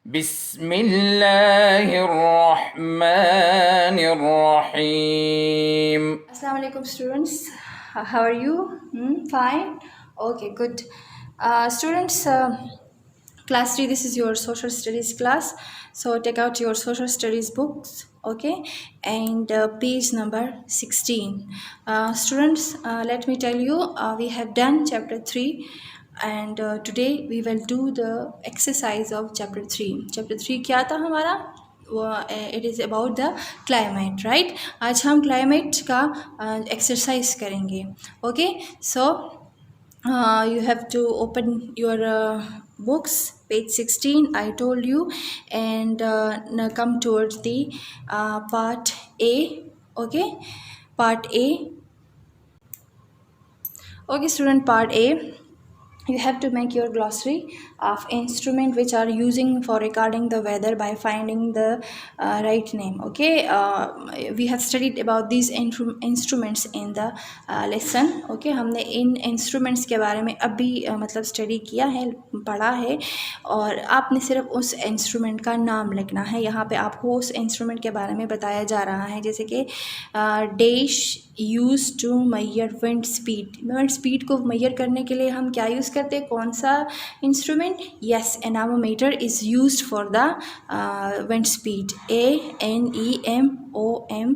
बिस्मिल्लाहिर्रहमानिर्रहीम। Assalamu alaikum students. How are you? Fine. Okay, good. Students, class 3, this is your social studies class. So take out your social studies books, okay, and page number 16. Students, let me tell you, we have done chapter 3, and today we will do the exercise of chapter 3. Chapter 3 क्या था हमारा? It is about the climate, right. आज हम climate का exercise करेंगे, okay. So you have to open your books, page 16 I told you, and now come towards the part A, okay, part A. Okay student, part A, you have to make your glossary of instrument which are using for recording the weather by finding the right name, okay. We have studied about these instruments in the lesson, okay. हमने इन instruments के बारे में अभी मतलब study किया है, पढ़ा है, और आपने सिर्फ उस इंस्ट्रूमेंट का नाम लिखना है। यहाँ पे आपको उस इंस्ट्रूमेंट के बारे में बताया जा रहा है, जैसे कि dash use to measure wind speed. Wind speed को मैयर करने के लिए हम क्या यूज़ करते हैं, कौन सा instrument? Yes, anemometer is used for the wind speed, ANEMOMETER,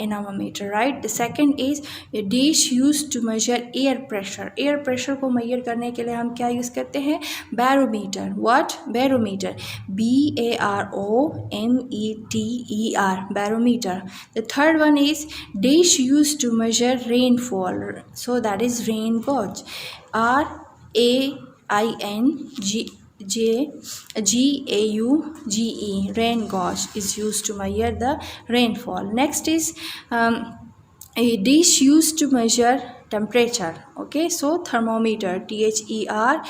anemometer, right. The second is dash use to measure air pressure. Air pressure को मैयर करने के लिए हम क्या यूज़ करते हैं? Barometer. What? Barometer, BAROMETER, barometer. The third one is dish used to measure rainfall, so that is rain gauge, RAINGAUGE, rain gauge is used to measure the rainfall. Next is a dish used to measure temperature, okay, so thermometer, THERMOMETER,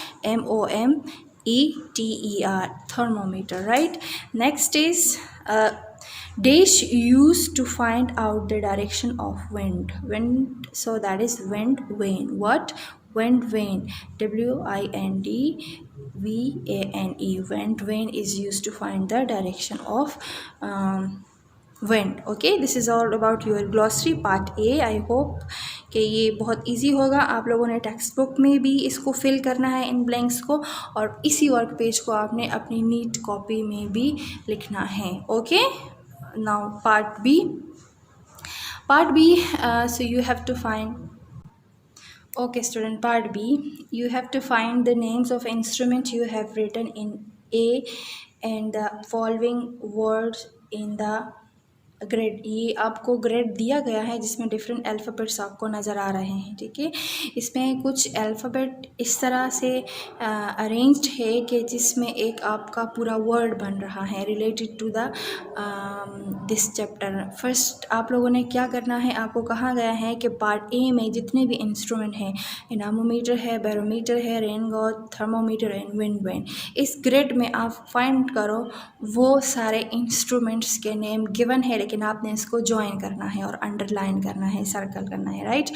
thermometer, right. Next is dish used to find out the direction of wind, so that is wind vane. What? Wind vane, WINDVANE, wind vane is used to find the direction of wind, okay. This is all about your glossary part A. I hope कि ये बहुत easy होगा। आप लोगों ने text book में भी इसको फिल करना है इन ब्लैंक्स को, और इसी वर्क पेज को आपने अपनी नीट कॉपी में भी लिखना है, okay. Now part B. So you have to find, okay student, part B, you have to find the names of instrument you have written in A and the following words in the grade. ये आपको grade दिया गया है जिसमें different alphabets आपको नज़र आ रहे हैं, ठीक है। इसमें कुछ अल्फ़ाबेट इस तरह से अरेंज्ड है कि जिसमें एक आपका पूरा वर्ड बन रहा है related to the this chapter. First आप लोगों ने क्या करना है, आपको कहा गया है कि पार्ट ए में जितने भी इंस्ट्रूमेंट हैं, एनामोमीटर है, बैरोमीटर है, rain gauge, thermometer and wind vane, इस ग्रेड में आप फाइंड करो वो सारे इंस्ट्रूमेंट्स के नेम गिवन है, लेकिन आपने इसको ज्वाइन करना है और अंडरलाइन करना है, सर्कल करना है, राइट।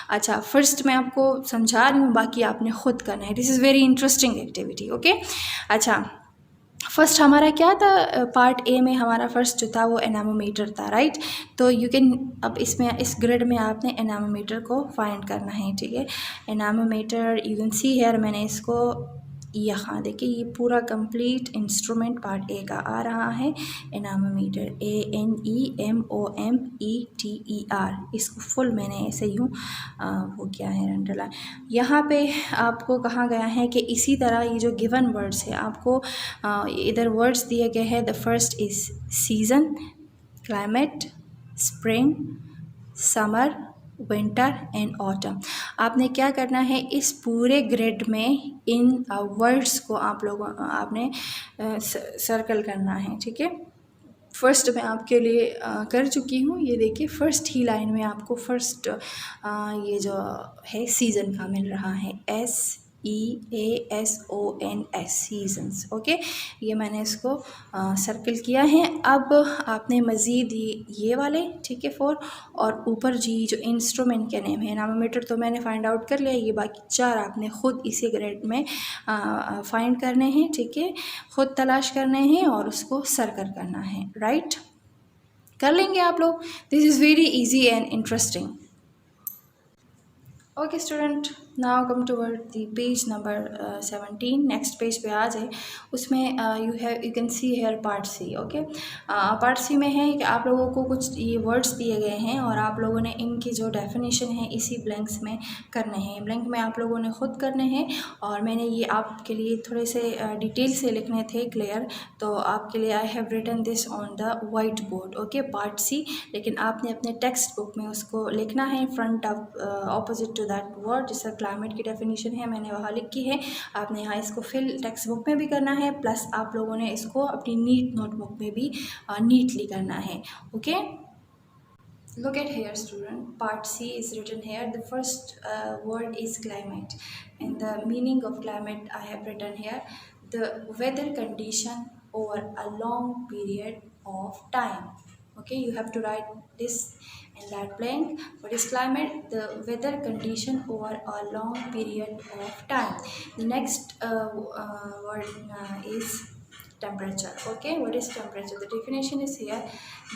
अच्छा, फर्स्ट मैं आपको समझा रही हूँ, बाकी आपने खुद करना है। This is very interesting activity, okay. अच्छा, फर्स्ट हमारा क्या था, पार्ट ए में हमारा फर्स्ट जो था वो एनामोमीटर था, राइट। तो यू कैन, अब इसमें इस ग्रिड में आपने एनामोमीटर को फाइंड करना है, ठीक है। एनामोमीटर यू कैन सी हेयर, मैंने इसको यहाँ देखिए ये पूरा कंप्लीट इंस्ट्रूमेंट पार्ट ए का आ रहा है, एनामोमीटर, ANEMOMETER, इसको फुल मैंने ऐसे यूँ वो क्या है अंडरलाइन। यहाँ पे आपको कहा गया है कि इसी तरह ये जो गिवन वर्ड्स है आपको इधर वर्ड्स दिए गए हैं। The first is season, climate, spring, summer, winter and autumn. आपने क्या करना है, इस पूरे ग्रिड में इन वर्ड्स को आप लोगों आपने सर्कल करना है, ठीक है। फर्स्ट मैं आपके लिए कर चुकी हूँ, ये देखिए फर्स्ट ही लाइन में आपको फर्स्ट ये जो है सीज़न का मिल रहा है, EASONS, सीजन्स। ओके, ये मैंने इसको सर्कल किया है। अब आपने मज़ीद ये वाले, ठीक है, 4, और ऊपर जी जो इंस्ट्रूमेंट के नेम है, नामोमीटर तो मैंने फाइंड आउट कर लिया, ये बाकी 4 आपने ख़ुद इसी ग्रेड में फाइंड करने हैं, ठीक है, ख़ुद तलाश करने हैं और उसको सर्कल करना है, राइट। कर लेंगे आप लोग। This is very easy and interesting. Okay student, now come toward the page number 17। Next page पे आ जाए, उसमें you can see here part C. Okay, part C में है कि आप लोगों को कुछ ये वर्ड्स दिए गए हैं और आप लोगों ने इनकी जो डेफिनेशन है इसी ब्लैंक्स में करने हैं। ब्लैंक में आप लोगों ने खुद करने हैं और मैंने ये आपके लिए थोड़े से डिटेल से लिखने थे क्लियर, तो आपके लिए I have written this on the white board. Okay, part C, लेकिन आपने अपने टेक्स्ट बुक में उसको लिखना है front of opposite to that word. जैसा क्लाइमेट की डेफिनेशन है मैंने वहाँ लिखी है, आपने यहाँ इसको फिल टेक्स्ट बुक में भी करना है, प्लस आप लोगों ने इसको अपनी नीट नोटबुक में भी नीटली करना है। Okay, look at here student, part C is written here. The first word is climate, and the meaning of climate I have written here: the weather condition over a long period of time. Okay, you have to write this in that blank. What is climate? The weather condition over a long period of time. The next word is temperature. Okay, what is temperature? The definition is here: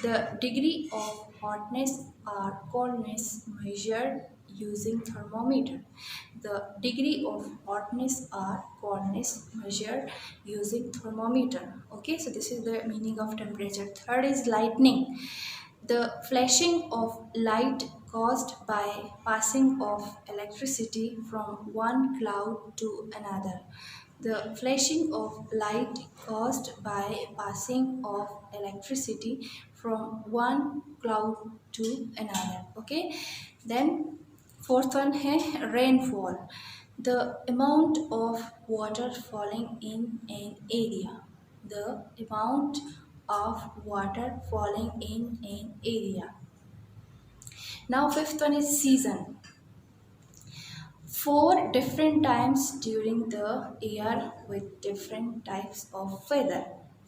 the degree of hotness or coldness measured using thermometer. The degree of hotness or coldness measured using thermometer. Okay, so this is the meaning of temperature. Third is lightning: the flashing of light caused by passing of electricity from one cloud to another. The flashing of light caused by passing of electricity from one cloud to another. Okay, then fourth one है rainfall: the amount of water falling in an area. The amount of water falling in an area. Now fifth one is season: 4 different times during the year with different types of weather.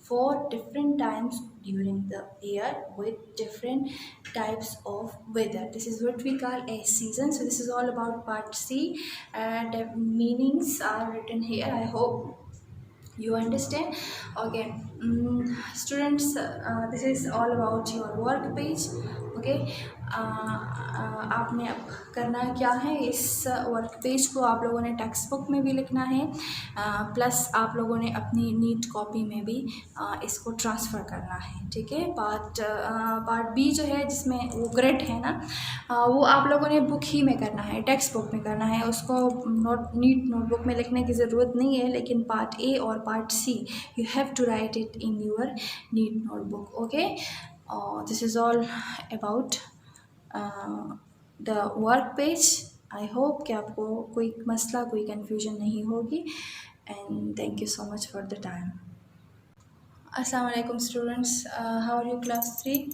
4 different times during the year with different types of weather. This is what we call a season. So this is all about part C, and meanings are written here. I hope you understand. Okay, students, this is all about your work page. Okay, आपने अब करना क्या है, इस work page को आप लोगों ने टेक्स्ट बुक में भी लिखना है, प्लस आप लोगों ने अपनी नीट कॉपी में भी इसको ट्रांसफ़र करना है, ठीक है। पार्ट बी जो है जिसमें वो ग्रेड है ना, वो आप लोगों ने बुक ही में करना है, टेक्स्ट बुक में करना है, उसको नीट नोटबुक में लिखने की ज़रूरत नहीं है। लेकिन पार्ट ए और part C you have to write it in your neat notebook. Okay, this is all about the work page. I hope कि आपको कोई मसला, कोई कन्फ्यूजन नहीं होगी, and thank you so much for the time. अस्सलाम वालेकुम students, how are you class 3?